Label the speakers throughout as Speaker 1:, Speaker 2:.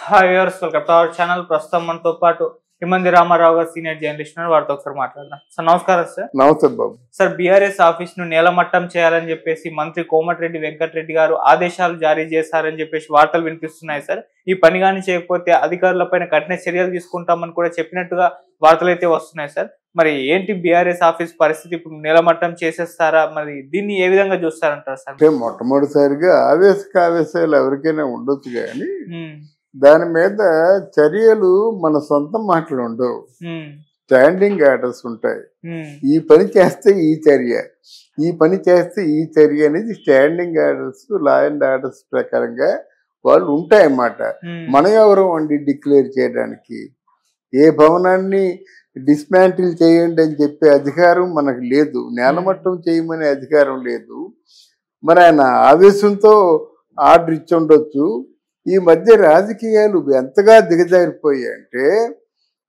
Speaker 1: Hi viewers, welcome to our channel. ప్రస్తుతం మనతో పాటు హిమంది రామారావు గారు సీనియర్ జర్నలిస్ట్ ఉన్నారు. వారితో ఒకసారి మాట్లాడదాం. సార్ నమస్కారం. సార్
Speaker 2: నమస్తే బాబు.
Speaker 1: సార్, బీఆర్ఎస్ ఆఫీస్ ను నేలమట్టం చేయాలని చెప్పేసి మంత్రి కోమటిరెడ్డి వెంకటరెడ్డి గారు ఆదేశాలు జారీ చేశారని చెప్పేసి వార్తలు వినిపిస్తున్నాయి. సార్, ఈ పని కానీ చేయకపోతే అధికారులపైన కఠిన చర్యలు తీసుకుంటామని కూడా చెప్పినట్టుగా వార్తలు అయితే వస్తున్నాయి. సార్, మరి ఏంటి బీఆర్ఎస్ ఆఫీస్ పరిస్థితి? ఇప్పుడు నేలమట్టం చేసేస్తారా? మరి దీన్ని ఏ విధంగా చూస్తారంటారు సార్?
Speaker 2: అంటే మొట్టమొదటిసారిగా ఆవేశాలు ఎవరికైనా ఉండొచ్చు, కానీ దాని మీద చర్యలు మన సొంత మాటలు ఉండవు. స్టాండింగ్ ఆర్డర్స్ ఉంటాయి. ఈ పని చేస్తే ఈ చర్య, ఈ పని చేస్తే ఈ చర్య అనేది standing orders, law and orders ప్రకారంగా వాళ్ళు ఉంటాయన్నమాట. మనం ఎవరు అండి డిక్లేర్ చేయడానికి? ఏ భవనాన్ని డిస్మాంటిల్ చేయండి అని చెప్పే అధికారం మనకు లేదు. నేలమట్టం చేయమనే అధికారం లేదు. మరి ఆయన ఆవేశంతో ఆర్డర్ ఇచ్చి ఉండొచ్చు. ఈ మధ్య రాజకీయాలు ఎంతగా దిగజారిపోయాయంటే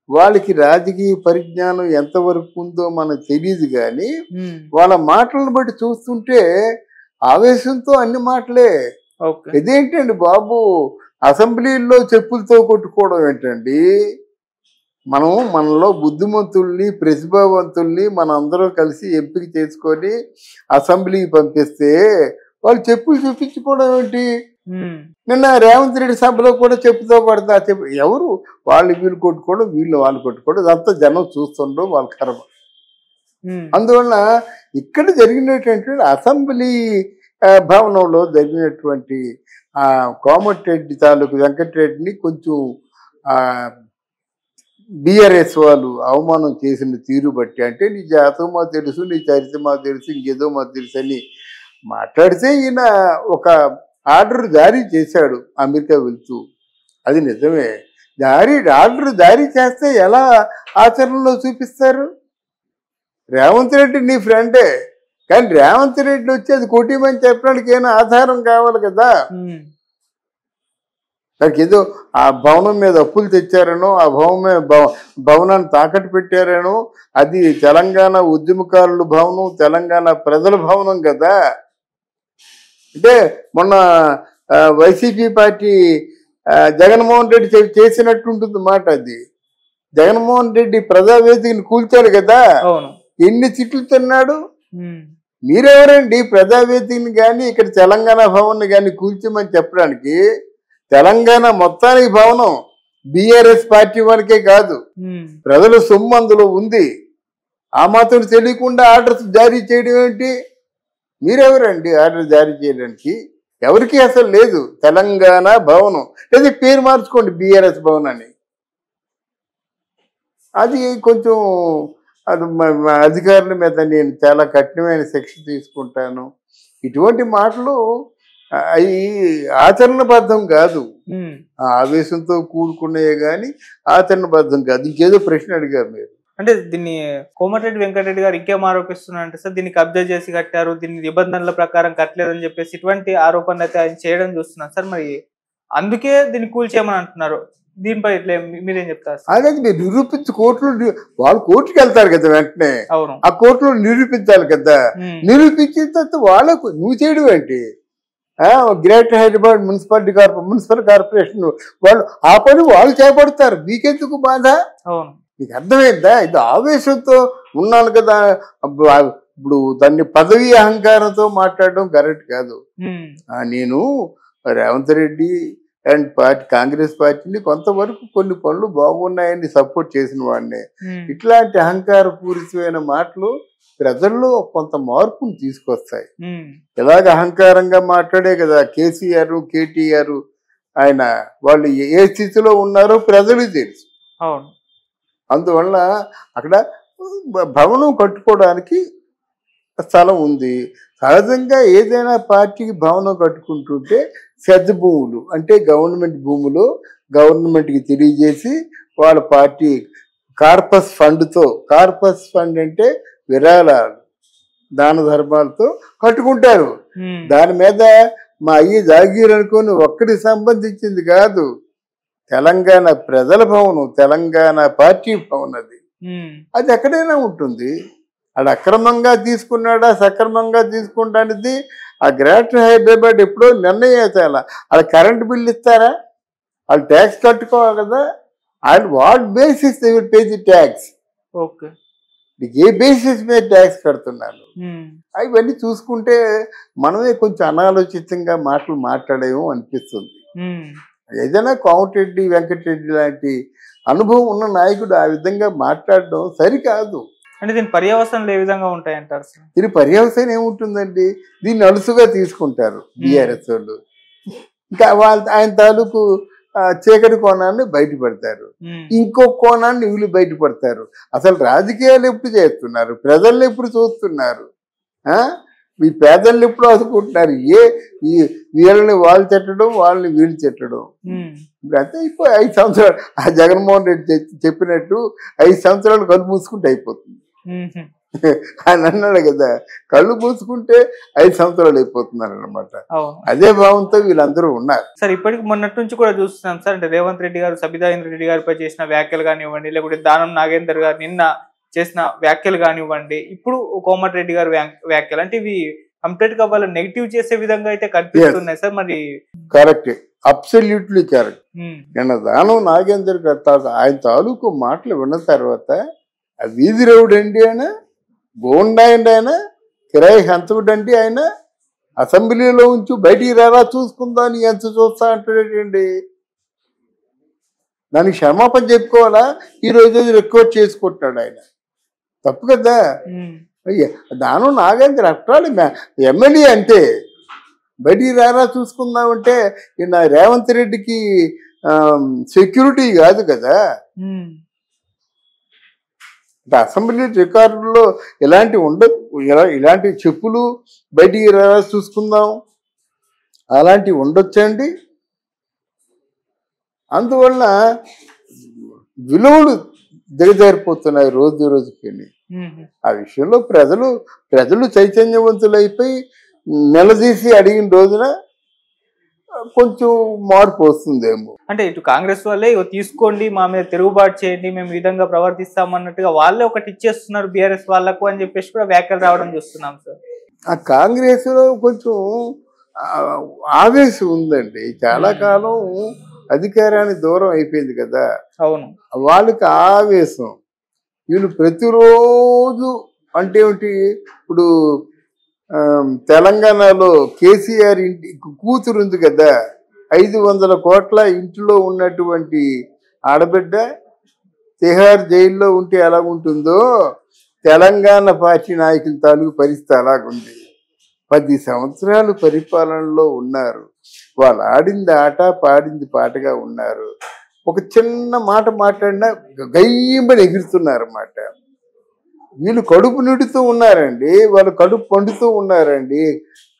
Speaker 2: వాళ్ళకి రాజకీయ పరిజ్ఞానం ఎంతవరకు ఉందో మనకు తెలియదు, కానీ వాళ్ళ మాటలను బట్టి చూస్తుంటే ఆవేశంతో అన్ని మాటలే. ఇదేంటండి బాబు, అసెంబ్లీలో చెప్పులతో కొట్టుకోవడం ఏంటండి? మనలో బుద్ధిమంతుల్ని, ప్రతిభావంతుల్ని మనందరం కలిసి ఎంపిక చేసుకొని అసెంబ్లీకి పంపిస్తే వాళ్ళు చెప్పులు చూపించుకోవడం ఏంటి? నిన్న రేవంత్ రెడ్డి సభలో కూడా చెప్పుతో పడతా ఎవరు వీళ్ళు కొట్టుకోవడం, వాళ్ళు కొట్టుకోవడం, అదంతా జనం చూస్తుండడం వాళ్ళ కర్మ. అందువల్ల ఇక్కడ జరిగినటువంటి అసెంబ్లీ భవనంలో జరిగినటువంటి కోమటిరెడ్డి తాలూకు వెంకటరెడ్డిని కొంచెం బీఆర్ఎస్ వాళ్ళు అవమానం చేసిన తీరు బట్టి, అంటే నీ జాతకం మాకు తెలుసు, నీ చరిత్ర మాకు తెలుసు, ఇంకేదో మాకు తెలుసు అని మాట్లాడితే ఈయన ఒక ఆర్డర్ జారీ చేశాడు అమెరికా వెళ్తూ. అది నిజమే. ఆర్డర్ జారీ చేస్తే ఎలా ఆచరణలో చూపిస్తారు? రేవంత్ రెడ్డి నీ ఫ్రెండే, కానీ రేవంత్ రెడ్డి వచ్చి అది కొట్టిమని చెప్పడానికి ఏమైనా ఆధారం కావాలి కదా. నాకు ఏదో ఆ భవనం మీద అప్పులు తెచ్చారనో, ఆ భవనాన్ని తాకట్టు పెట్టారనో, అది తెలంగాణ ఉద్యమకారుల భవనం, తెలంగాణ ప్రజల భవనం కదా. అంటే మొన్న వైసీపీ పార్టీ జగన్మోహన్ రెడ్డి చేసినట్టుంటుంది మాట. అది జగన్మోహన్ రెడ్డి ప్రజావేదికని కూల్చాడు కదా. ఎన్ని తిట్లు తిన్నాడు? మీరెవరండి ప్రజావేదికని కానీ ఇక్కడ తెలంగాణ భవన్ కానీ కూల్చమని చెప్పడానికి? తెలంగాణ మొత్తానికి భవనం బీఆర్ఎస్ పార్టీ వరకే కాదు, ప్రజల సొమ్ము అందులో ఉంది. ఆ మాత్రం తెలియకుండా ఆర్డర్స్ జారీ చేయడం ఏంటి? మీరెవరండి ఆర్డర్ జారీ చేయడానికి? ఎవరికి అసలు లేదు. తెలంగాణ భవనం లేదా పేరు మార్చుకోండి బీఆర్ఎస్ భవన్ అని. అది కొంచెం అది అధికారుల మీద నేను చాలా కఠినమైన శిక్ష తీసుకుంటాను. ఇటువంటి మాటలు అవి ఆచరణబద్ధం కాదు. ఆవేశంతో కూడుకున్నాయే కానీ ఆచరణబద్ధం కాదు. ఇంకేదో ప్రశ్న అడిగారు మీరు.
Speaker 1: అంటే దీన్ని కోమటిరెడ్డి వెంకటరెడ్డి గారు ఇంకేం ఆరోపిస్తున్నారంటే సార్, దీన్ని కబ్జా చేసి కట్టారు, దీన్ని నిబంధనల ప్రకారం కట్టలేదని చెప్పేసి ఇటువంటి ఆరోపణలు అయితే ఆయన చేయడం చూస్తున్నారు సార్. మరి అందుకే దీన్ని కూల్చేయమని అంటున్నారు. దీనిపై ఇట్లా మీరేం చెప్తారు?
Speaker 2: అదే మీరు నిరూపించి వాళ్ళు కోర్టుకి వెళ్తారు కదా వెంటనే.
Speaker 1: అవును,
Speaker 2: ఆ కోర్టులో నిరూపించాలి కదా. నిరూపించిన తర్వాత వాళ్ళకు నువ్వు చేయడం ఏంటి? గ్రేటర్ హైదరాబాద్ మున్సిపల్ కార్పొరేషన్ వాళ్ళు ఆ పని వాళ్ళు చేపడతారు. మీకెందుకు బాధ?
Speaker 1: అవును,
Speaker 2: మీకు అర్థమైందా? ఇది ఆవేశంతో ఉన్నాను కదా. ఇప్పుడు దాన్ని పదవి అహంకారంతో మాట్లాడడం కరెక్ట్ కాదు. నేను రేవంత్ రెడ్డి అండ్ కాంగ్రెస్ పార్టీని కొంతవరకు కొన్ని పనులు బాగున్నాయని సపోర్ట్ చేసిన వాడిని. ఇట్లాంటి అహంకార పూరితమైన మాటలు ప్రజల్లో కొంత మార్పును తీసుకొస్తాయి. ఇలాగ అహంకారంగా మాట్లాడే కదా కేసీఆర్, కేటీఆర్, ఆయన వాళ్ళు ఏ స్థితిలో ఉన్నారో ప్రజలకు తెలుసు. అందువల్ల అక్కడ భవనం కట్టుకోవడానికి స్థలం ఉంది. సహజంగా ఏదైనా పార్టీకి భవనం కట్టుకుంటుంటే పెద్ద భూములు అంటే గవర్నమెంట్ భూములు గవర్నమెంట్కి తెలియజేసి వాళ్ళ పార్టీ కార్పస్ ఫండ్ అంటే విరాళాలు, దాన ధర్మాలతో కట్టుకుంటారు. దాని మీద మా అయ్యి జాగీర్ అనుకుని ఒక్కడికి సంబంధించింది కాదు. తెలంగాణ ప్రజల భవనం, తెలంగాణ పార్టీ భవనం. అది ఎక్కడైనా ఉంటుంది. అది అక్రమంగా తీసుకున్నాడా సక్రమంగా తీసుకుంటానిది ఆ గ్రేటర్ హైదరాబాద్ ఎప్పుడో నిర్ణయం చేయాల. అది కరెంటు బిల్లు ఇస్తారా? వాళ్ళు ట్యాక్స్ కట్టుకోవాలి కదా, and what basis they will pay the tax,
Speaker 1: okay
Speaker 2: A basis మీద ట్యాక్స్ కడుతున్నారు. అవన్నీ చూసుకుంటే మనమే కొంచెం అనాలోచితంగా మాటలు మాట్లాడేమో అనిపిస్తుంది. ఏదైనా కోమటిరెడ్డి వెంకటరెడ్డి లాంటి అనుభవం ఉన్న నాయకుడు ఆ విధంగా మాట్లాడడం సరికాదు.
Speaker 1: అంటే దీని పర్యవసనాలు ఏ విధంగా ఉంటాయంటారు సార్?
Speaker 2: దీని పర్యవసానం ఏముంటుందండి, దీన్ని అలుసుగా తీసుకుంటారు బీఆర్ఎస్ వాళ్ళు. ఇంకా ఆయన తాలూకు చీకటి కోణాన్ని బయటపడతారు, ఇంకో కోణాన్ని వీళ్ళు బయటపడతారు. అసలు రాజకీయాలు ఎప్పుడు చేస్తున్నారు, ప్రజల్ని ఎప్పుడు చూస్తున్నారు, ఈ పేదల్ని ఎప్పుడు ఆదుకుంటున్నారు? వీళ్ళని వాళ్ళు తిట్టడం, వాళ్ళని వీళ్ళు తిట్టడం. అంటే ఇప్పుడు 5 సంవత్సరాలు ఆ జగన్మోహన్ రెడ్డి చెప్పినట్టు 5 సంవత్సరాలు కళ్ళు మూసుకుంటే అయిపోతుంది. ఆయన అన్నాడు కదా, కళ్ళు మూసుకుంటే 5 సంవత్సరాలు అయిపోతున్నారు అనమాట. అదే భావంతో వీళ్ళందరూ ఉన్నారు
Speaker 1: సార్. ఇప్పటికి మొన్నటి నుంచి కూడా చూస్తున్నాం సార్, అంటే రేవంత్ రెడ్డి గారు సబితా ఇంద్రారెడ్డి గారిపై చేసిన వ్యాఖ్యలు కానివ్వండి, లేకపోతే దానం నాగేందర్ గారు నిన్న చేసిన వ్యాఖ్యలు కానివ్వండి, ఇప్పుడు కోమటిరెడ్డి గారు వ్యాఖ్యలు, అంటే ఇవి కంప్లీట్ గా వాళ్ళు నెగిటివ్ చేసే విధంగా అయితే కనిపిస్తున్నాయి సార్. మరి
Speaker 2: కరెక్ట్, అబ్సల్యూట్లీ కరెక్ట్. నిన్న దానం నాగేందర్ గారు ఆయన తాలూకు మాటలు విన్న తర్వాత వీధి రౌడండి ఆయన, గోండాయండి ఆయన, కిరాయి హంతకుడండి ఆయన, అసెంబ్లీలో ఉంచు బయటికి రారా చూసుకుందా అని ఎంత చూస్తా అంటాడేంటి? దానికి క్షమాపణ చెప్పుకోవాలా? ఈ రోజు రికార్డ్ చేసుకుంటున్నాడు ఆయన, తప్పు కదా. దానం నాగేంద్ర అట్టాడు ఎమ్మెల్యే అంటే బయటికి రారా చూసుకుందామంటే ఈయన రేవంత్ రెడ్డికి సెక్యూరిటీ కాదు కదా. అసెంబ్లీ రికార్డులో ఇలాంటివి ఉండదు, ఇలాంటి చెప్పులు బయటికి రారా చూసుకుందాం అలాంటివి ఉండొచ్చండి. అందువల్ల విలువలు దిగజారిపోతున్నాయి రోజు రోజుకి. ఆ విషయంలో ప్రజలు చైతన్యవంతులైపోయి నిలదీసి అడిగిన రోజున కొంచెం మార్పు వస్తుందేమో.
Speaker 1: అంటే ఇటు కాంగ్రెస్ వాళ్ళే తీసుకోండి, మా మీద తిరుగుబాటు చేయండి, మేము ఈ విధంగా ప్రవర్తిస్తామన్నట్టుగా వాళ్ళే ఒకటి ఇచ్చేస్తున్నారు బీఆర్ఎస్ వాళ్ళకు అని చెప్పేసి కూడా వ్యాఖ్యలు రావడం చూస్తున్నాం సార్.
Speaker 2: ఆ కాంగ్రెస్ లో కొంచెం ఆవేశం ఉందండి, చాలా కాలం అధికారానికి దూరం అయిపోయింది కదా.
Speaker 1: అవును,
Speaker 2: వాళ్ళకి ఆవేశం. వీళ్ళు ప్రతిరోజు అంటే ఏమిటి, ఇప్పుడు తెలంగాణలో కేసీఆర్ ఇంటి కూతురు ఉంది కదా, 500 కోట్ల ఇంటిలో ఉన్నటువంటి ఆడబిడ్డ తిహార్ జైల్లో ఉంటే ఎలా ఉంటుందో తెలంగాణ పార్టీ నాయకుల తాలూకు పరిస్థితి అలాగుంది. 10 సంవత్సరాలు పరిపాలనలో ఉన్నారు, వాళ్ళు ఆడింది ఆట పాడింది పాటగా ఉన్నారు. ఒక చిన్న మాట మాట్లాడినా గయ్యంబడి ఎగురుతున్నారు అన్నమాట. వీళ్ళు కడుపు నిండుతూ ఉన్నారండి, వాళ్ళు కడుపు పండుతూ ఉన్నారండి.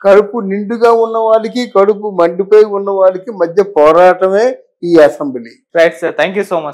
Speaker 2: కడుపు నిండుగా ఉన్న వాళ్ళకి కడుపు మండిపోయి ఉన్న వాళ్ళకి మధ్య పోరాటమే ఈ assembly.
Speaker 1: Right sir, thank you so much.